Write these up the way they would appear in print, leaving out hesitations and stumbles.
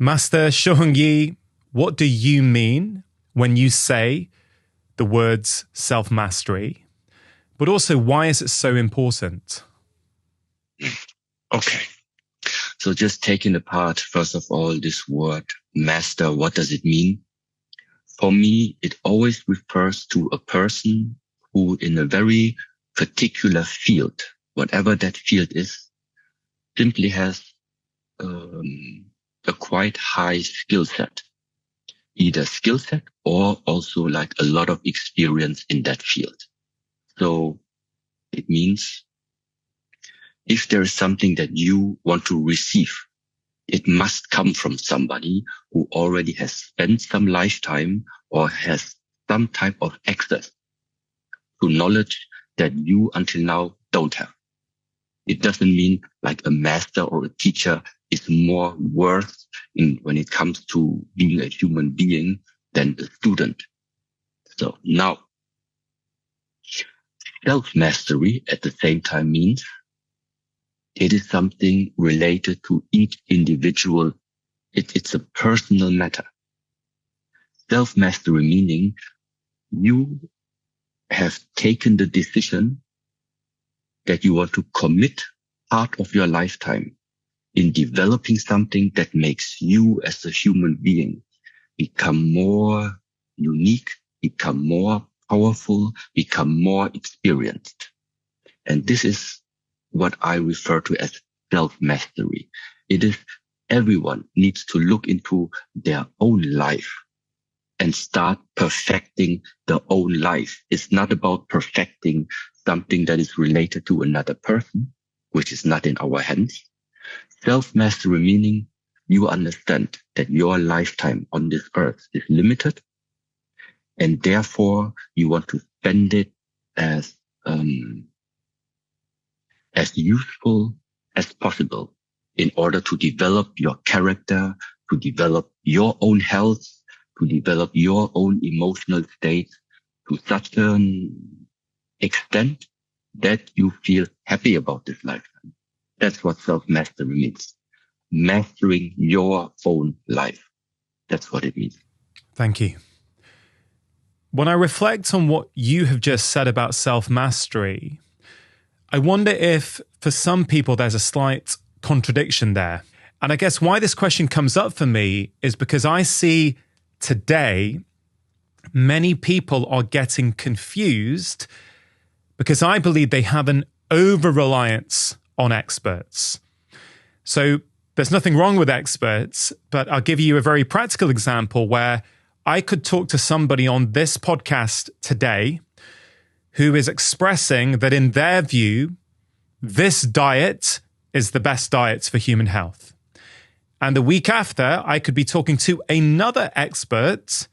Master Shi Heng Yi, what do you mean when you say the words self-mastery? But also, why is it so important? Okay. So just taking apart, first of all, this word master, what does it mean? For me, it always refers to a person who in a very particular field, whatever that field is, simply has a quite high skill set, either skill set or also like a lot of experience in that field. So it means if there is something that you want to receive, it must come from somebody who already has spent some lifetime or has some type of access to knowledge that you until now don't have. It doesn't mean like a master or a teacher is more worth when it comes to being a human being than a student. So now, self-mastery at the same time means it is something related to each individual. It's a personal matter. Self-mastery meaning you have taken the decision that you want to commit part of your lifetime in developing something that makes you as a human being become more unique, become more powerful, become more experienced. And this is what I refer to as self-mastery. It is everyone needs to look into their own life and start perfecting their own life. It's not about perfecting something that is related to another person, which is not in our hands. Self-mastery meaning you understand that your lifetime on this earth is limited, and therefore you want to spend it as useful as possible in order to develop your character, to develop your own health, to develop your own emotional state to such an extent that you feel happy about this lifetime. That's what self-mastery means. Mastering your own life. That's what it means. Thank you. When I reflect on what you have just said about self-mastery, I wonder if for some people there's a slight contradiction there. And I guess why this question comes up for me is because I see today many people are getting confused because I believe they have an over-reliance on experts. So there's nothing wrong with experts, but I'll give you a very practical example where I could talk to somebody on this podcast today who is expressing that in their view, this diet is the best diet for human health. And the week after, I could be talking to another expert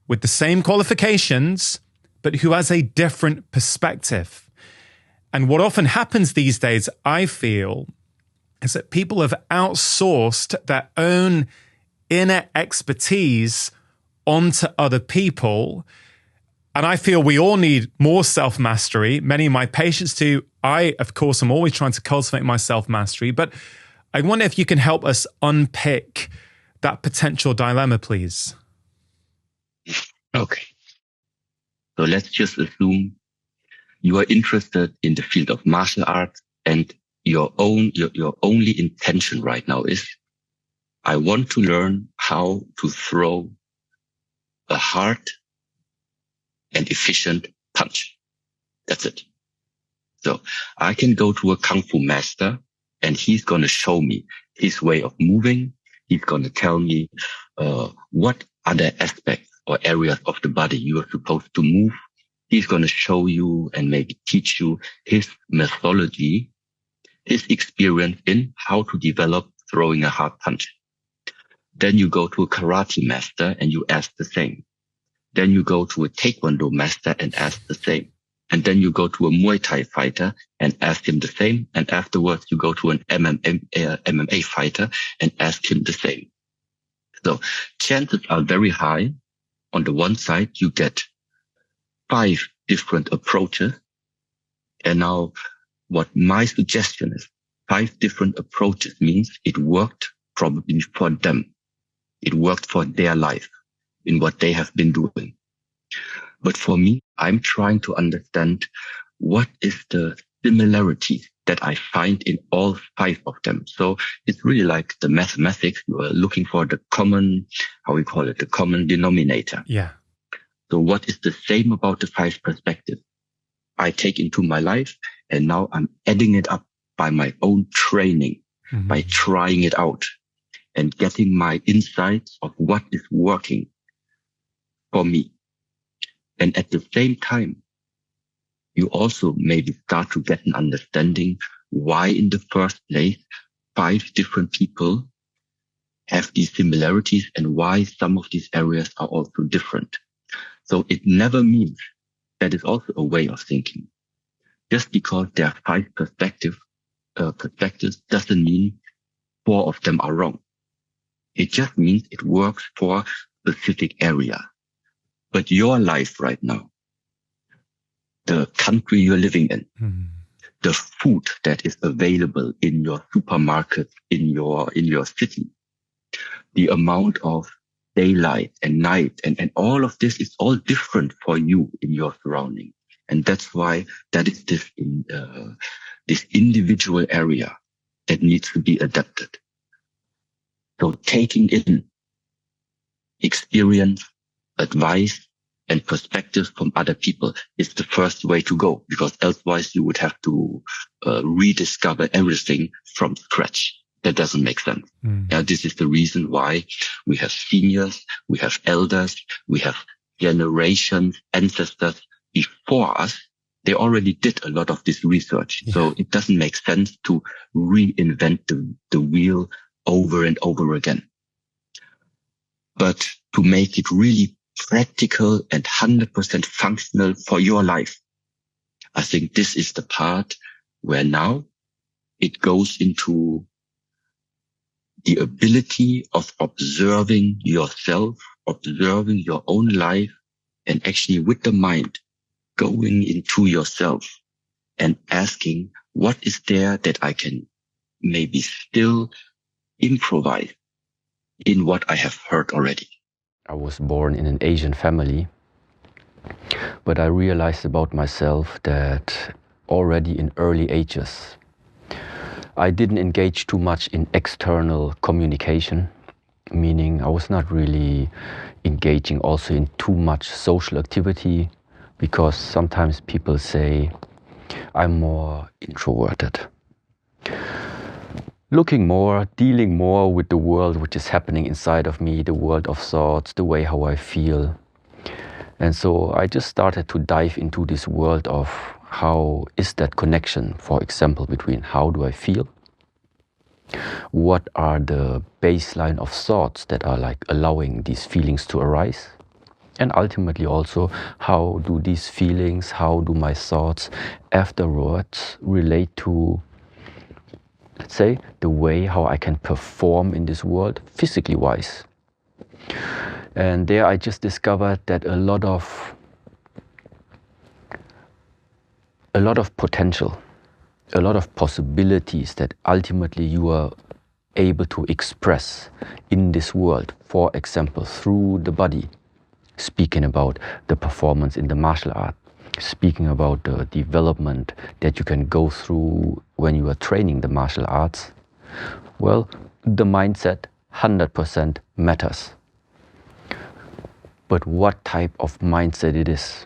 with the same qualifications, but who has a different perspective. And what often happens these days, I feel, is that people have outsourced their own inner expertise onto other people. And I feel we all need more self-mastery. Many of my patients do. I, of course, am always trying to cultivate my self-mastery, but I wonder if you can help us unpick that potential dilemma, please. Okay. So let's just assume you are interested in the field of martial arts and your only intention right now is, I want to learn how to throw a hard and efficient punch. That's it. So I can go to a Kung Fu master and he's going to show me his way of moving. He's going to tell me what other aspects or areas of the body you are supposed to move. He's going to show you and maybe teach you his methodology, his experience in how to develop throwing a hard punch. Then you go to a karate master and you ask the same. Then you go to a taekwondo master and ask the same. And then you go to a Muay Thai fighter and ask him the same. And afterwards you go to an MMA fighter and ask him the same. So chances are very high. On the one side, you get 5 different approaches. And now what my suggestion is, 5 different approaches means it worked probably for them. It worked for their life in what they have been doing. But for me, I'm trying to understand what is the similarity that I find in all 5 of them. So it's really like the mathematics. You are looking for the common, how we call it, the common denominator. Yeah. So what is the same about the 5 perspectives I take into my life? And now I'm adding it up by my own training, by trying it out and getting my insights of what is working for me. And at the same time, you also maybe start to get an understanding why in the first place 5 different people have these similarities and why some of these areas are also different. So it never means that is also a way of thinking. Just because there are 5 perspectives doesn't mean 4 of them are wrong. It just means it works for a specific area. But your life right now, the country you're living in, the food that is available in your supermarket, in your city, the amount of daylight and night and all of this is all different for you in your surrounding. And that's why that is this individual area that needs to be adapted. So taking in experience, advice, and perspectives from other people is the first way to go, because otherwise you would have to rediscover everything from scratch. That doesn't make sense. Yeah, this is the reason why we have seniors, we have elders, we have generations, ancestors before us. They already did a lot of this research. Yeah. So it doesn't make sense to reinvent the wheel over and over again. But to make it really practical and 100% functional for your life, I think this is the part where now it goes into the ability of observing yourself, observing your own life, and actually with the mind going into yourself and asking, what is there that I can maybe still improvise in what I have heard already? I was born in an Asian family, but I realized about myself that already in early ages, I didn't engage too much in external communication, meaning I was not really engaging also in too much social activity, because sometimes people say I'm more introverted. Looking more, dealing more with the world which is happening inside of me, the world of thoughts, the way how I feel. And so I just started to dive into this world of how is that connection, for example, between how do I feel? What are the baseline of thoughts that are like allowing these feelings to arise? And ultimately also, how do these feelings, how do my thoughts afterwards relate to, let's say, the way how I can perform in this world physically wise. And there I just discovered that a lot of potential, a lot of possibilities that ultimately you are able to express in this world, for example, through the body, speaking about the performance in the martial art, speaking about the development that you can go through when you are training the martial arts. Well, the mindset 100% matters. But what type of mindset it is?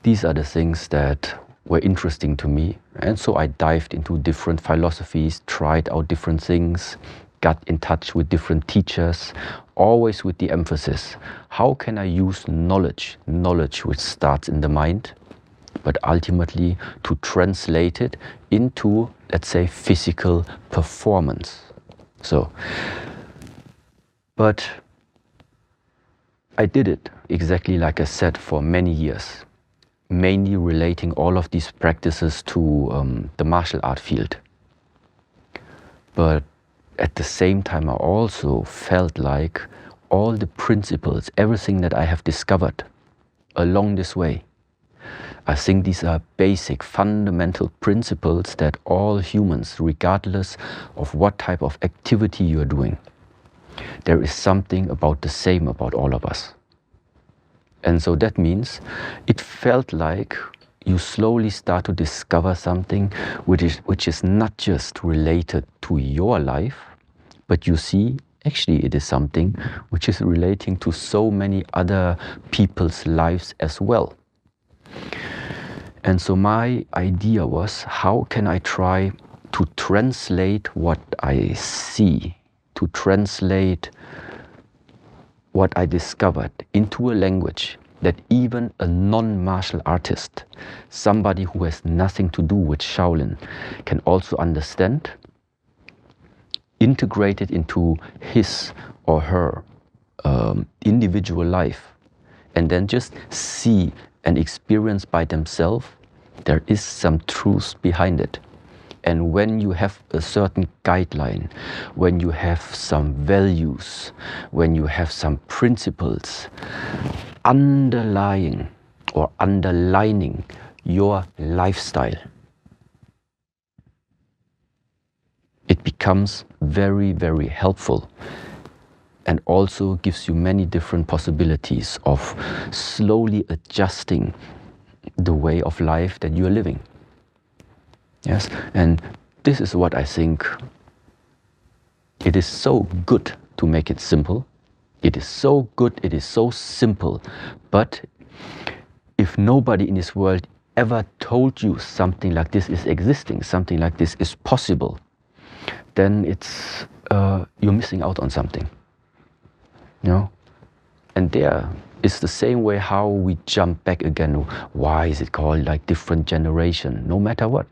These are the things that were interesting to me. And so I dived into different philosophies, tried out different things, got in touch with different teachers, always with the emphasis, how can I use knowledge which starts in the mind, but ultimately to translate it into, let's say, physical performance. But I did it exactly like I said for many years, mainly relating all of these practices to the martial art field. But at the same time, I also felt like all the principles, everything that I have discovered along this way, I think these are basic, fundamental principles that all humans, regardless of what type of activity you are doing, there is something about the same about all of us. And so that means it felt like you slowly start to discover something which is not just related to your life, but you see, actually it is something which is relating to so many other people's lives as well. And so my idea was, how can I try to translate what I see, to translate what I discovered into a language that even a non-martial artist, somebody who has nothing to do with Shaolin, can also understand, integrate it into his or her individual life, and then just see and experience by themselves there is some truth behind it. And when you have a certain guideline, when you have some values, when you have some principles underlying or underlining your lifestyle, it becomes very, very helpful and also gives you many different possibilities of slowly adjusting the way of life that you are living. Yes, and this is what I think. It is so good to make it simple. It is so good, it is so simple. But if nobody in this world ever told you something like this is existing, something like this is possible, then it's you're missing out on something. You know? And there is the same way how we jump back again. Why is it called like different generation? No matter what.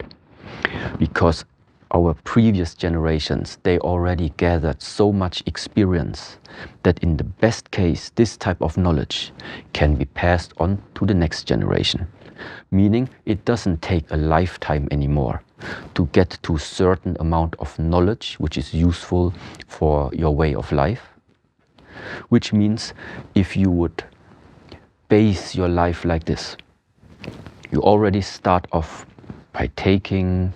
Because our previous generations, they already gathered so much experience that in the best case, this type of knowledge can be passed on to the next generation. Meaning it doesn't take a lifetime anymore to get to a certain amount of knowledge which is useful for your way of life. Which means if you would base your life like this, you already start off by taking,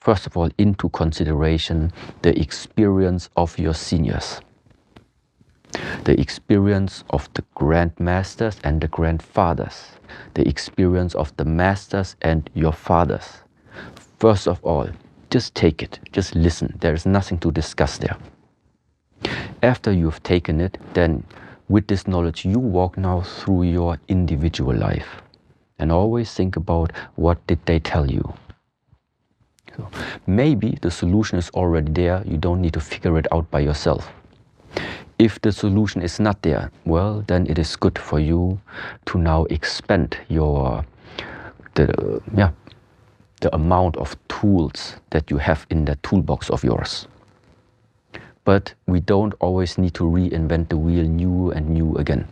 first of all, into consideration the experience of your seniors, the experience of the grandmasters and the grandfathers, the experience of the masters and your fathers. First of all, just take it, just listen. There is nothing to discuss there. After you've taken it, then with this knowledge, you walk now through your individual life. And always think about, what did they tell you? So maybe the solution is already there. You don't need to figure it out by yourself. If the solution is not there, well, then it is good for you to now expand the amount of tools that you have in the toolbox of yours. But we don't always need to reinvent the wheel new and new again.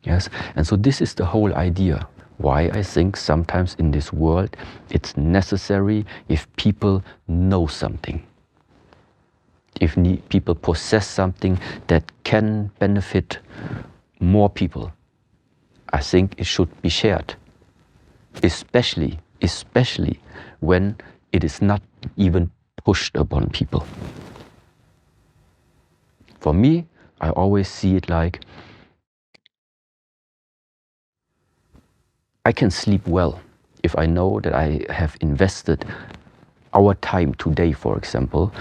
Yes, and so this is the whole idea. Why I think sometimes in this world it's necessary if people know something. If people possess something that can benefit more people, I think it should be shared. Especially when it is not even pushed upon people. For me, I always see it like, I can sleep well if I know that I have invested our time today, for example,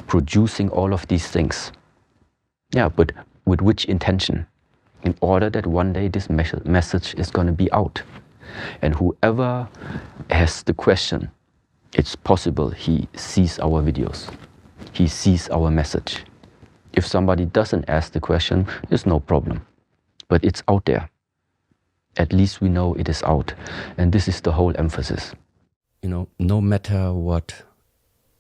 producing all of these things. Yeah, but with which intention? In order that one day this message is going to be out. And whoever has the question, it's possible he sees our videos. He sees our message. If somebody doesn't ask the question, there's no problem. But it's out there. At least we know it is out. And this is the whole emphasis. You know, no matter what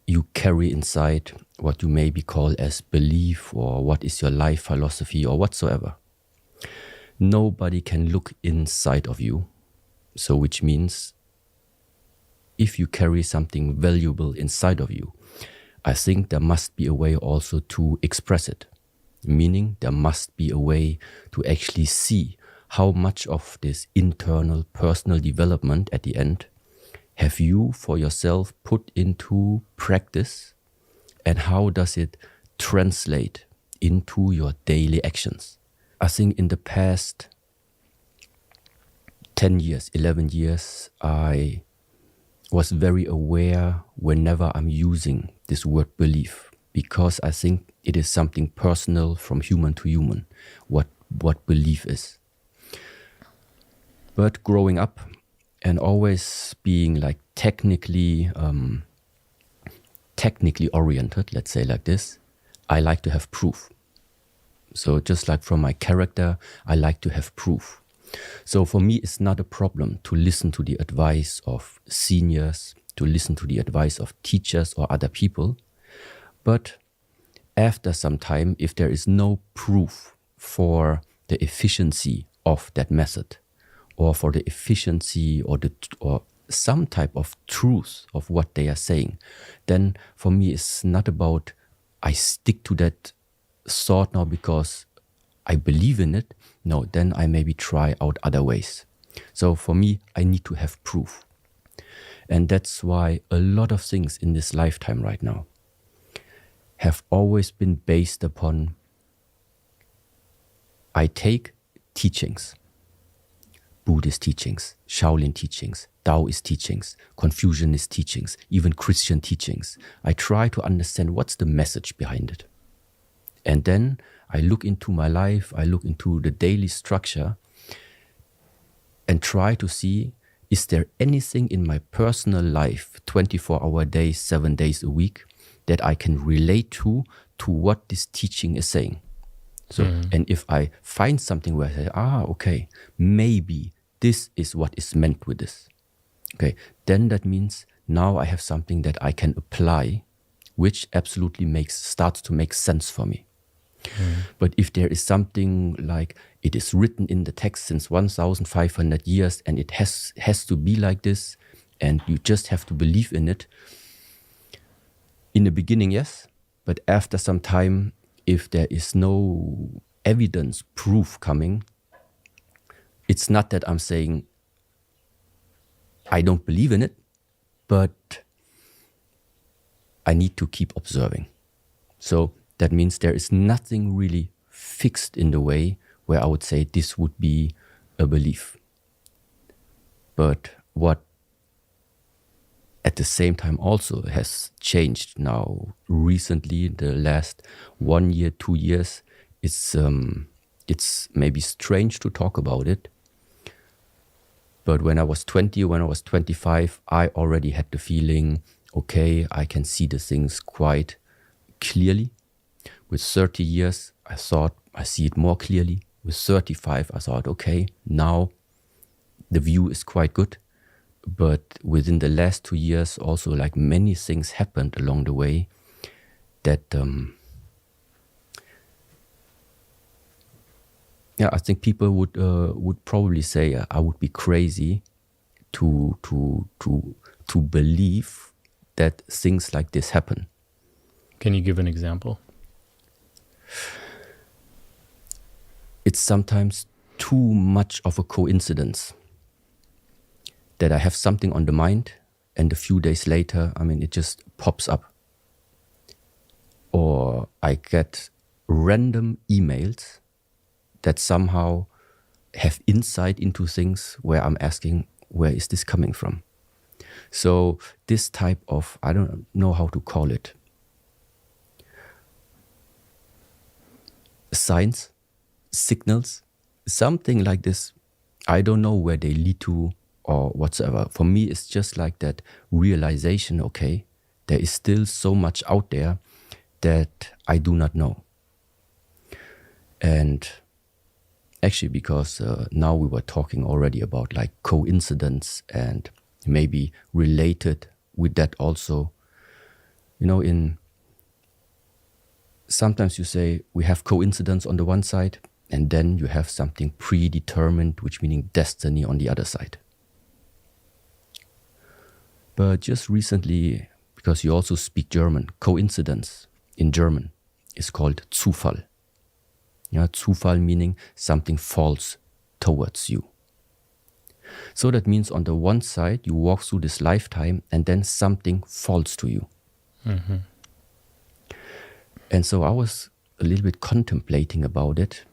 you carry inside, what you maybe call as belief, or what is your life philosophy or whatsoever, nobody can look inside of you. So which means if you carry something valuable inside of you, I think there must be a way also to express it. Meaning there must be a way to actually see how much of this internal personal development at the end have you for yourself put into practice, and how does it translate into your daily actions? I think in the past 10 years, 11 years, I was very aware whenever I'm using this word belief, because I think it is something personal from human to human, what belief is. But growing up and always being like technically oriented, let's say like this, I like to have proof. So just like from my character, I like to have proof. So for me, it's not a problem to listen to the advice of seniors, to listen to the advice of teachers or other people. But after some time, if there is no proof for the efficiency of that method, or for the efficiency or some type of truth of what they are saying, then for me it's not about I stick to that thought now because I believe in it. No, then I maybe try out other ways. So for me, I need to have proof. And that's why a lot of things in this lifetime right now have always been based upon I take teachings, Buddhist teachings, Shaolin teachings, Taoist teachings, Confucianist teachings, even Christian teachings. I try to understand what's the message behind it. And then I look into my life, I look into the daily structure and try to see, is there anything in my personal life, 24-hour days, 7 days a week, that I can relate to what this teaching is saying? So, and if I find something where I say, okay, maybe this is what is meant with this. Okay, then that means now I have something that I can apply, which absolutely starts to make sense for me. But if there is something like it is written in the text since 1,500 years and it has to be like this, and you just have to believe in it, in the beginning, yes, but after some time, if there is no evidence, proof coming, it's not that I'm saying I don't believe in it, but I need to keep observing. So that means there is nothing really fixed in the way where I would say this would be a belief. But what at the same time also has changed now recently, the last 1 year, 2 years, it's maybe strange to talk about it. But when I was 20, when I was 25, I already had the feeling, okay, I can see the things quite clearly. With 30 years, I thought I see it more clearly. With 35, I thought, okay, now the view is quite good. But within the last 2 years, also like many things happened along the way that, I think people would probably say I would be crazy to believe that things like this happen. Can you give an example? It's sometimes too much of a coincidence that I have something on the mind and a few days later, it just pops up. Or I get random emails that somehow have insight into things where I'm asking, where is this coming from? So this type of, I don't know how to call it, signs, signals, something like this. I don't know where they lead to or whatsoever. For me, it's just like that realization, okay, there is still so much out there that I do not know. And actually, because now we were talking already about like coincidence and maybe related with that also, sometimes you say we have coincidence on the one side, and then you have something predetermined, which meaning destiny on the other side. But just recently, because you also speak German, coincidence in German is called Zufall. Zufall meaning something falls towards you. So that means on the one side, you walk through this lifetime and then something falls to you. Mm-hmm. And so I was a little bit contemplating about it,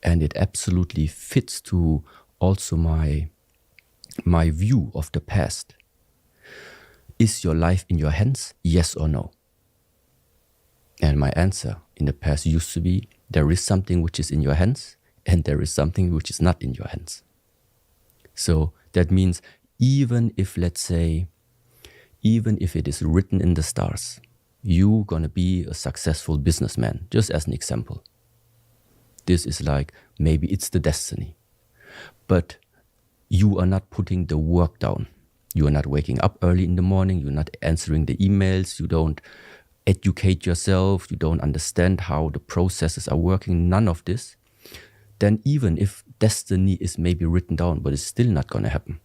and it absolutely fits to also my view of the past. Is your life in your hands? Yes or no? And my answer in the past used to be, there is something which is in your hands, and there is something which is not in your hands. So that means even if, let's say, even if it is written in the stars, you're going to be a successful businessman, just as an example. This is like, maybe it's the destiny. But you are not putting the work down. You are not waking up early in the morning. You're not answering the emails. You don't educate yourself. You don't understand how the processes are working. None of this. Then even if destiny is maybe written down, but it's still not going to happen.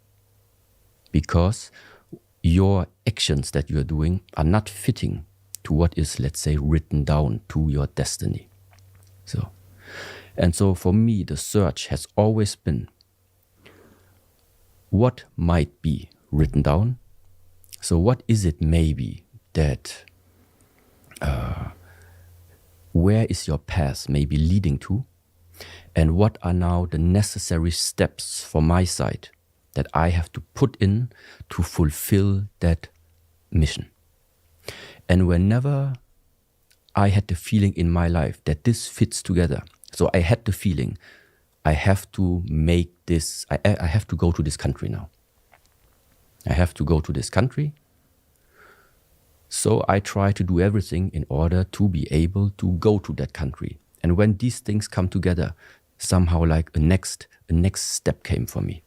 Because your actions that you are doing are not fitting to what is, let's say, written down to your destiny. So for me, the search has always been what might be written down. So what is it maybe that, where is your path maybe leading to? And what are now the necessary steps for my side that I have to put in to fulfill that mission? And whenever I had the feeling in my life that this fits together, so I had the feeling I have to make this, I have to go to this country now. I have to go to this country. So I try to do everything in order to be able to go to that country. And when these things come together, somehow like a next step came for me.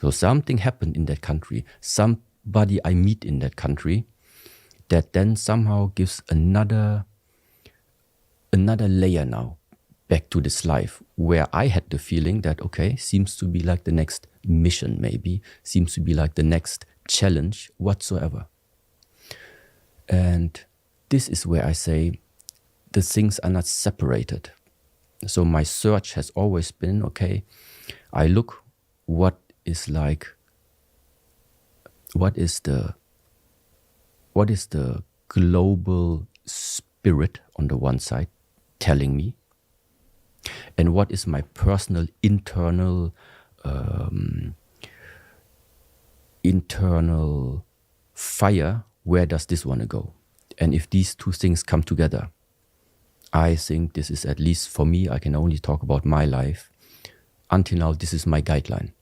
So something happened in that country, somebody I meet in that country, that then somehow gives another layer now back to this life, where I had the feeling that, okay, seems to be like the next mission maybe, seems to be like the next challenge whatsoever. And this is where I say the things are not separated. So my search has always been, okay, I look what is the global spirit on the one side telling me, and what is my personal internal fire, where does this want to go? And if these two things come together, I think this is, at least for me, I can only talk about my life. Until now, this is my guideline.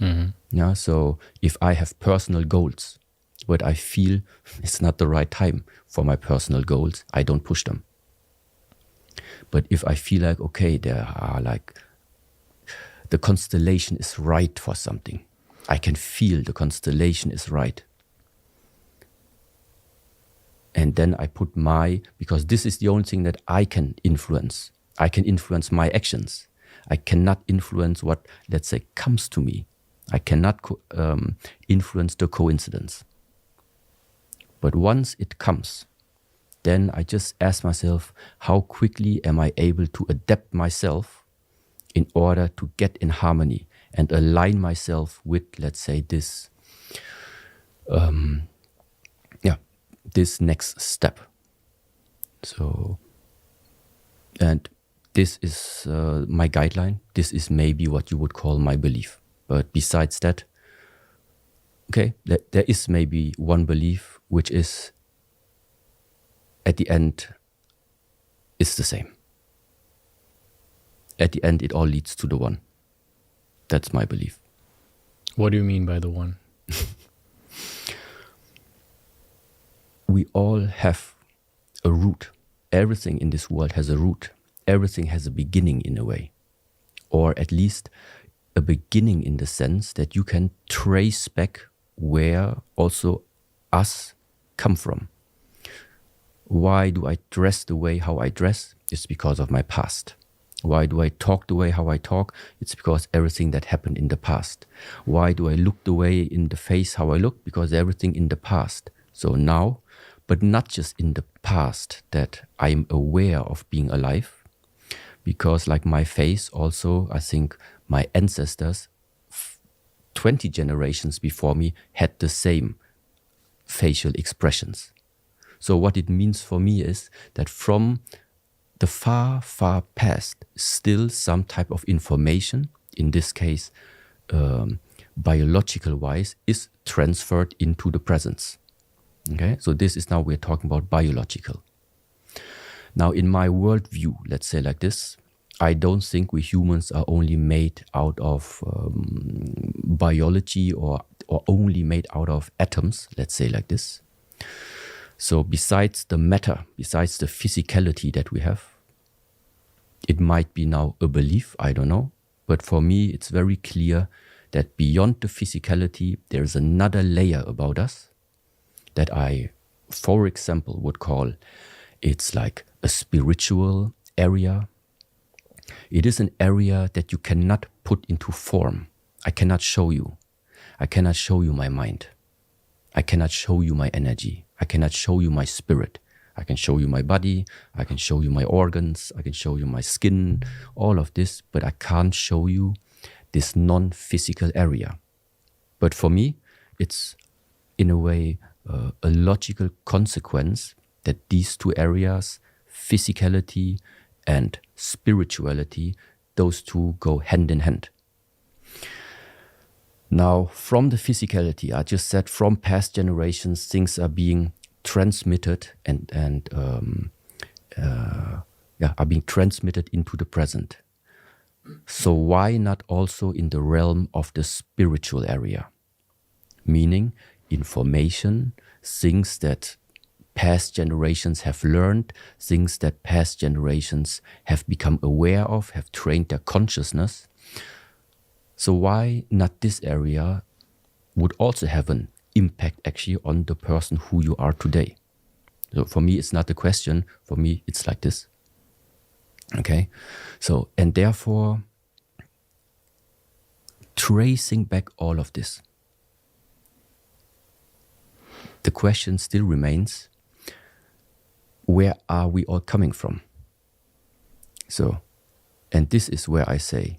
Mm-hmm. Yeah, so if I have personal goals, but I feel it's not the right time for my personal goals, I don't push them. But if I feel like, okay, there are like, the constellation is right for something, I can feel the constellation is right. And then I put because this is the only thing that I can influence. I can influence my actions. I cannot influence what, let's say, comes to me. I cannot influence the coincidence. But once it comes, then I just ask myself, how quickly am I able to adapt myself in order to get in harmony and align myself with, let's say, this next step. So, and this is my guideline. This is maybe what you would call my belief. But besides that, okay, there is maybe one belief which is, at the end, is the same. At the end, it all leads to the one. That's my belief. What do you mean by the one? We all have a root. Everything in this world has a root. Everything has a beginning in a way. Or at least a beginning in the sense that you can trace back where also us come from. Why do I dress the way how I dress? It's because of my past. Why do I talk the way how I talk? It's because everything that happened in the past. Why do I look the way in the face how I look? Because everything in the past. So now, but not just in the past that I'm aware of being alive, because like my face also, I think my ancestors 20 generations before me had the same facial expressions. So what it means for me is that from the far, far past, still some type of information, in this case, biological wise, is transferred into the present. Okay, so this is now we're talking about biological. Now, in my worldview, let's say like this, I don't think we humans are only made out of biology or only made out of atoms, let's say like this. So besides the matter, besides the physicality that we have, it might be now a belief, I don't know. But for me, it's very clear that beyond the physicality, there is another layer about us that I, for example, would call it's like a spiritual area. It is an area that you cannot put into form. I cannot show you. I cannot show you my mind. I cannot show you my energy. I cannot show you my spirit. I can show you my body. I can show you my organs. I can show you my skin, all of this, but I can't show you this non-physical area. But for me, it's in a way a logical consequence that these two areas, physicality and spirituality, those two go hand in hand. Now, from the physicality, I just said from past generations, things are being transmitted and are being transmitted into the present. So why not also in the realm of the spiritual area? Meaning information, things that past generations have learned, things that past generations have become aware of, have trained their consciousness. So why not this area would also have an impact actually on the person who you are today? So for me, it's not a question. For me, it's like this. Okay? So, and therefore, tracing back all of this, the question still remains, where are we all coming from? So, and this is where I say,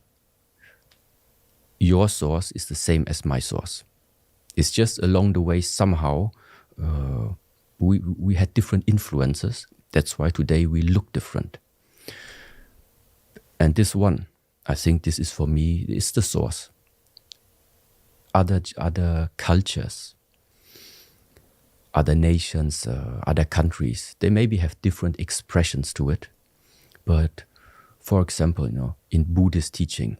your source is the same as my source. It's just along the way somehow we had different influences. That's why today we look different. And this one, I think this is for me, is the source. Other cultures, other nations, other countries, they maybe have different expressions to it. But for example, in Buddhist teaching,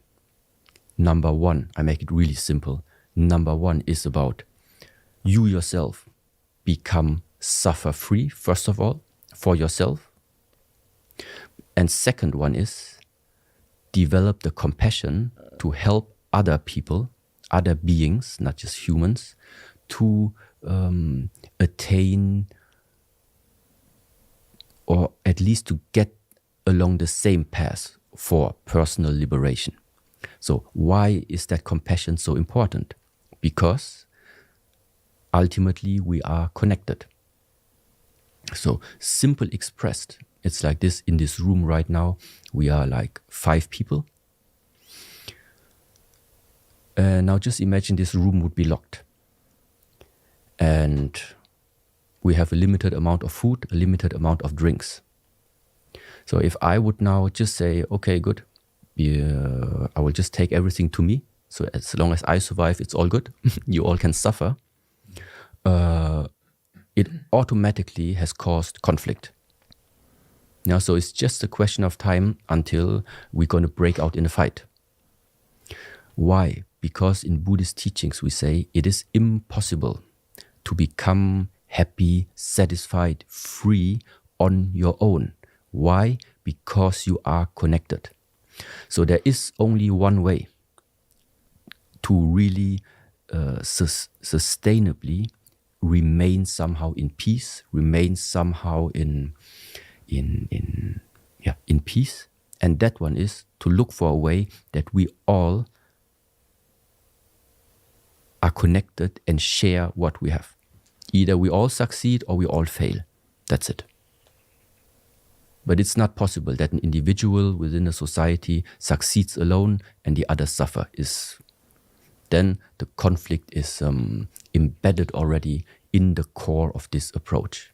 number one, I make it really simple. Number one is about you yourself become suffer-free, first of all, for yourself. And second one is develop the compassion to help other people, other beings, not just humans, to attain or at least to get along the same path for personal liberation. So why is that compassion so important? Because ultimately we are connected. So simple expressed, it's like this in this room right now. We are like 5 people. Now just imagine this room would be locked. And we have a limited amount of food, a limited amount of drinks. So if I would now just say, okay, good, I will just take everything to me. So as long as I survive, it's all good. You all can suffer. It automatically has caused conflict. Now, so it's just a question of time until we're going to break out in a fight. Why? Because in Buddhist teachings, we say it is impossible to become happy, satisfied, free on your own. Why? Because you are connected. So there is only one way to really sustainably remain somehow in peace, remain somehow in peace. And that one is to look for a way that we all are connected and share what we have. Either we all succeed or we all fail. That's it. But it's not possible that an individual within a society succeeds alone and the others suffer. Then the conflict is embedded already in the core of this approach.